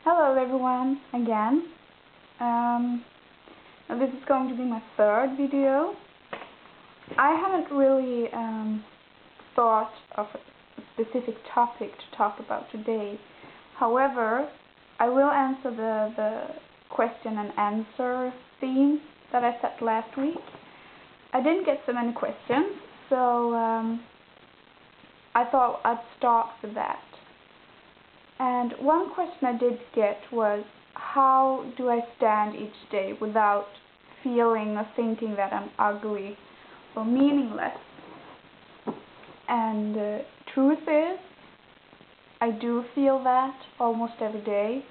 Hello everyone, again. Um, this is going to be my third video. I haven't really thought of a specific topic to talk about today. However, I will answer the question and answer theme that I set last week. I didn't get so many questions, so I thought I'd start with that. And one question I did get was, how do I stand each day without feeling or thinking that I'm ugly or meaningless? And truth is, I do feel that almost every day.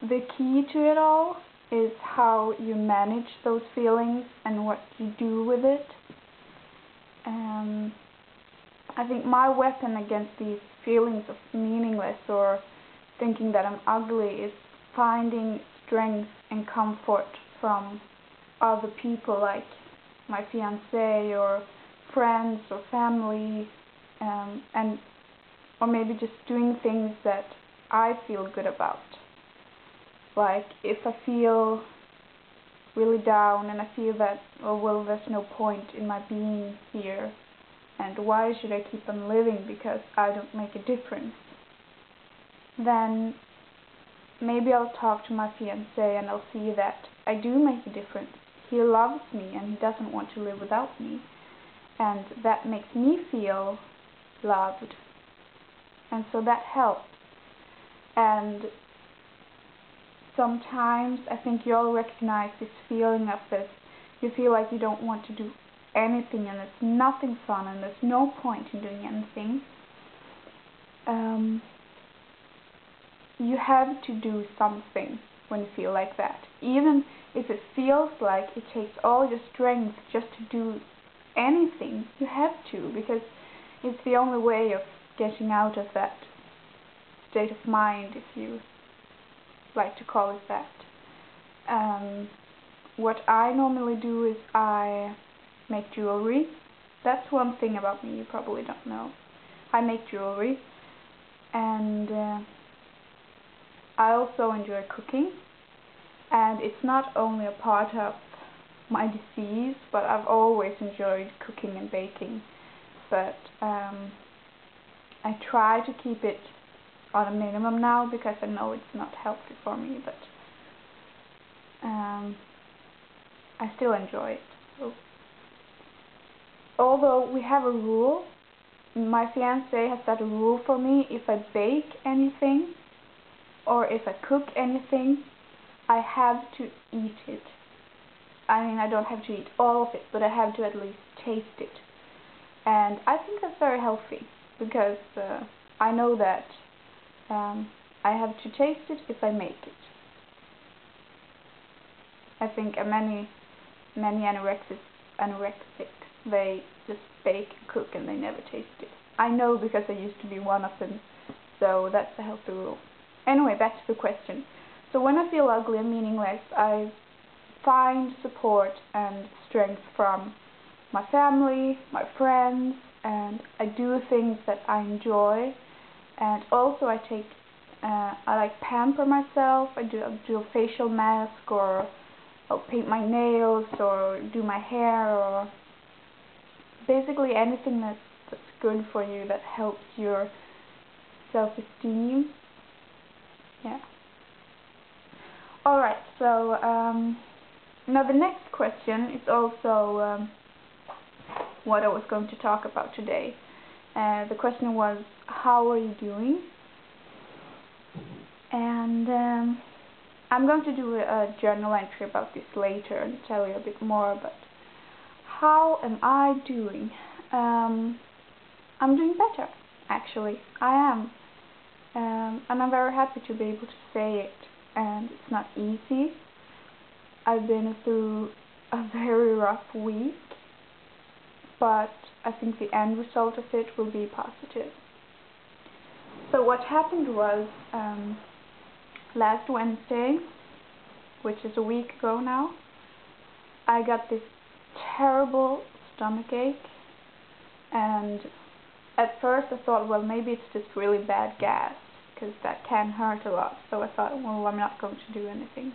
The key to it all is how you manage those feelings and what you do with it. I think my weapon against these feelings of meaningless or thinking that I'm ugly is finding strength and comfort from other people, like my fiancé or friends or family, or maybe just doing things that I feel good about. Like if I feel really down and I feel that, oh well, there's no point in my being here, and why should I keep on living because I don't make a difference, then maybe I'll talk to my fiancé and I'll see that I do make a difference. He loves me and he doesn't want to live without me, and that makes me feel loved, and so that helps. And sometimes I think you all recognize this feeling of this. You feel like you don't want to do anything and it's nothing fun and there's no point in doing anything. You have to do something when you feel like that. Even if it feels like it takes all your strength just to do anything, you have to, because it's the only way of getting out of that state of mind, if you like to call it that. What I normally do is I make jewelry. That's one thing about me you probably don't know. I make jewelry, and I also enjoy cooking, and it's not only a part of my disease, but I've always enjoyed cooking and baking, but I try to keep it on a minimum now because I know it's not healthy for me, but I still enjoy it. So, although we have a rule, my fiancé has set a rule for me: if I bake anything or if I cook anything, I have to eat it. I mean, I don't have to eat all of it, but I have to at least taste it. And I think that's very healthy, because I know that I have to taste it if I make it. I think many anorexics, they just bake and cook and they never taste it. I know because I used to be one of them, so that's a healthy rule. Anyway, back to the question. So when I feel ugly and meaningless, I find support and strength from my family, my friends, and I do things that I enjoy. And also I like pamper myself. I do a facial mask, or I'll paint my nails, or do my hair, or basically anything that's good for you, that helps your self-esteem. Yeah. Alright, so now the next question is also what I was going to talk about today. The question was, how are you doing? And I'm going to do a journal entry about this later and tell you a bit more, but how am I doing? I'm doing better, actually. I am. And I'm very happy to be able to say it, and it's not easy. I've been through a very rough week, but I think the end result of it will be positive. So what happened was, last Wednesday, which is a week ago now, I got this terrible stomach ache, and at first I thought, well, maybe it's just really bad gas, because that can hurt a lot. So I thought, well, I'm not going to do anything.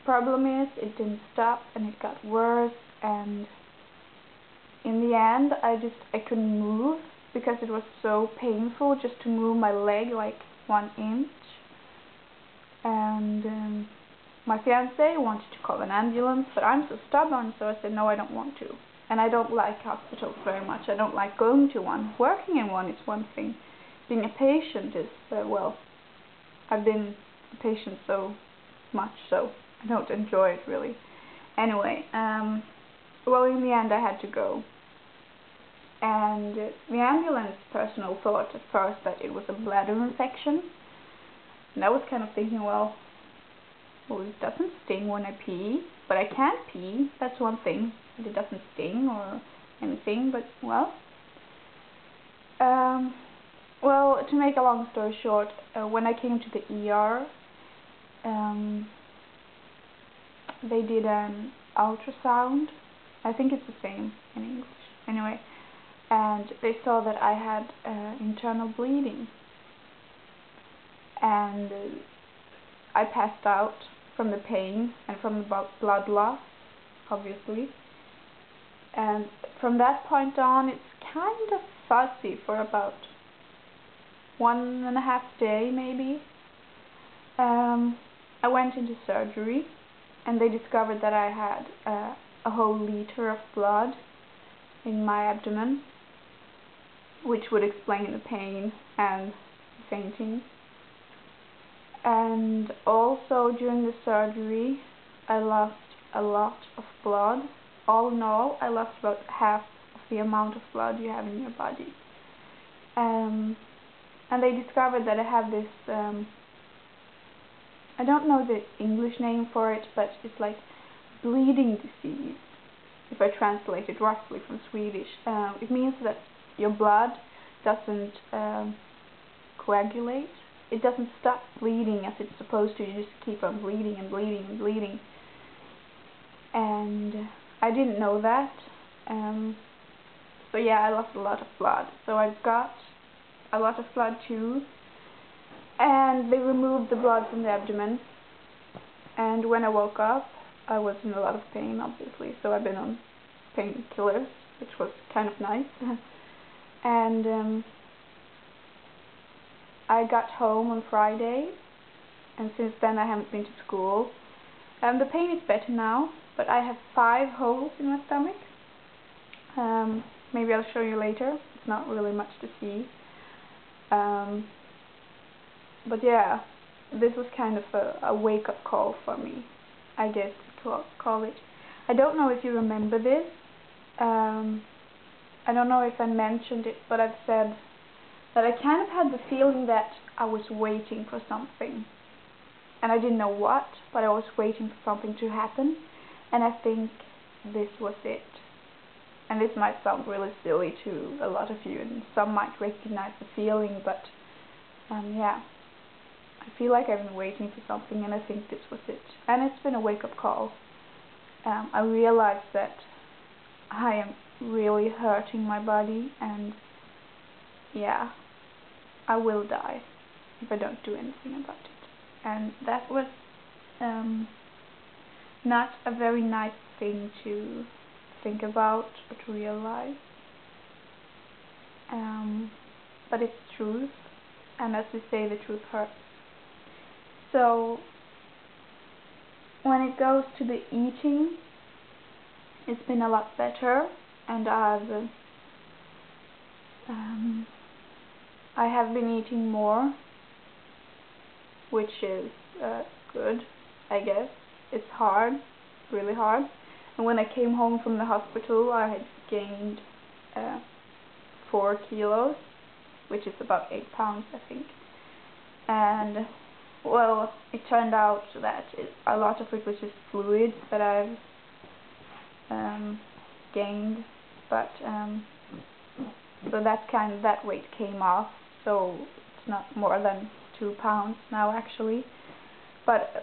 Problem is, it didn't stop, and it got worse, and in the end I couldn't move because it was so painful just to move my leg like 1 inch. And my fiance wanted to call an ambulance, but I'm so stubborn, so I said no, I don't want to. And I don't like hospitals very much. I don't like going to one. Working in one is one thing. Being a patient is, well, I've been a patient so much, so I don't enjoy it really. Anyway, well, in the end I had to go. And the ambulance personnel thought at first that it was a bladder infection. And I was kind of thinking, well, it doesn't sting when I pee, but I can't pee, that's one thing. It doesn't sting or anything, but well. Well, to make a long story short, when I came to the ER, they did an ultrasound. I think it's the same in English. Anyway, and they saw that I had internal bleeding. And I passed out from the pain and from the blood loss, obviously. And from that point on, it's kind of fuzzy for about 1.5 days, maybe. I went into surgery, and they discovered that I had a whole liter of blood in my abdomen, which would explain the pain and fainting. And also during the surgery, I lost a lot of blood. All in all, I lost about half of the amount of blood you have in your body. And they discovered that I have this, I don't know the English name for it, but it's like bleeding disease, if I translate it roughly from Swedish. It means that your blood doesn't coagulate. It doesn't stop bleeding as it's supposed to. You just keep on bleeding and bleeding and bleeding. And I didn't know that. So yeah, I lost a lot of blood. So I got a lot of blood too. And they removed the blood from the abdomen. And when I woke up, I was in a lot of pain, obviously. So I've been on painkillers, which was kind of nice. And I got home on Friday, and since then I haven't been to school. The pain is better now, but I have 5 holes in my stomach. Maybe I'll show you later. It's not really much to see. But yeah, this was kind of a wake-up call for me, I guess to call it. I don't know if you remember this. I don't know if I mentioned it, but I've said that I kind of had the feeling that I was waiting for something. And I didn't know what, but I was waiting for something to happen. And I think this was it. And this might sound really silly to a lot of you, and some might recognize the feeling, but yeah. I feel like I've been waiting for something, and I think this was it. And it's been a wake-up call. I realized that I am really hurting my body, and yeah, I will die if I don't do anything about it. And that was not a very nice thing to think about or to realize. But it's truth, and as we say, the truth hurts. So when it goes to the eating, it's been a lot better, and I have been eating more, which is good, I guess. It's hard, really hard. And when I came home from the hospital, I had gained 4 kilos, which is about 8 pounds, I think. And well, it turned out that a lot of it was just fluid that I've gained, but so that weight came off, so it's not more than 2 pounds now actually. But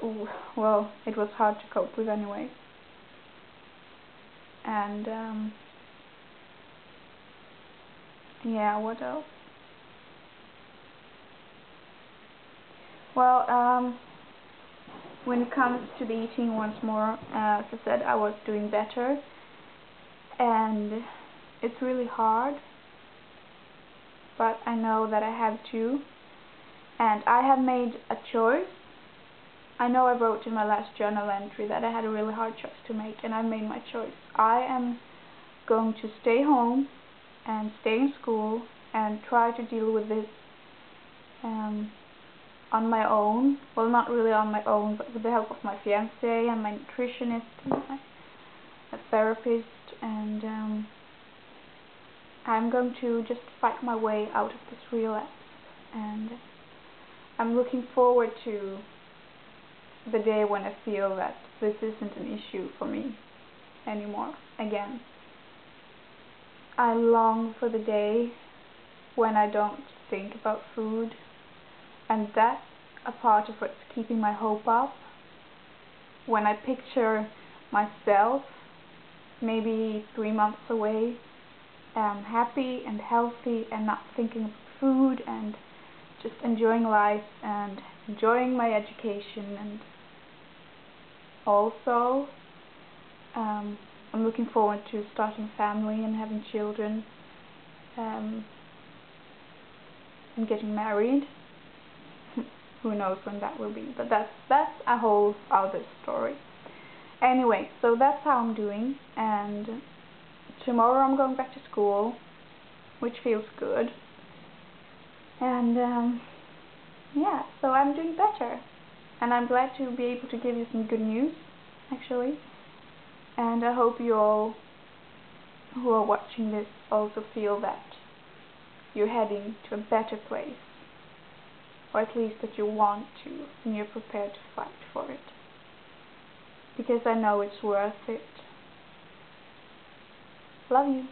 well, it was hard to cope with anyway. And yeah, what else? Well, when it comes to the eating once more, as I said, I was doing better, and it's really hard, but I know that I have to, and I have made a choice. I know I wrote in my last journal entry that I had a really hard choice to make, and I made my choice. I am going to stay home and stay in school and try to deal with this on my own. Well, not really on my own, but with the help of my fiancé and my nutritionist and a therapist, and I'm going to just fight my way out of this relapse, and I'm looking forward to the day when I feel that this isn't an issue for me anymore again. I long for the day when I don't think about food, and that's a part of what's keeping my hope up. When I picture myself maybe 3 months away, happy and healthy and not thinking of food and just enjoying life and enjoying my education, and also I'm looking forward to starting a family and having children, and getting married. Who knows when that will be, but that's a whole other story. Anyway, so that's how I'm doing, and tomorrow I'm going back to school, which feels good, and yeah, so I'm doing better, and I'm glad to be able to give you some good news, actually, and I hope you all who are watching this also feel that you're heading to a better place, or at least that you want to, and you're prepared to fight for it, because I know it's worth it. Love you.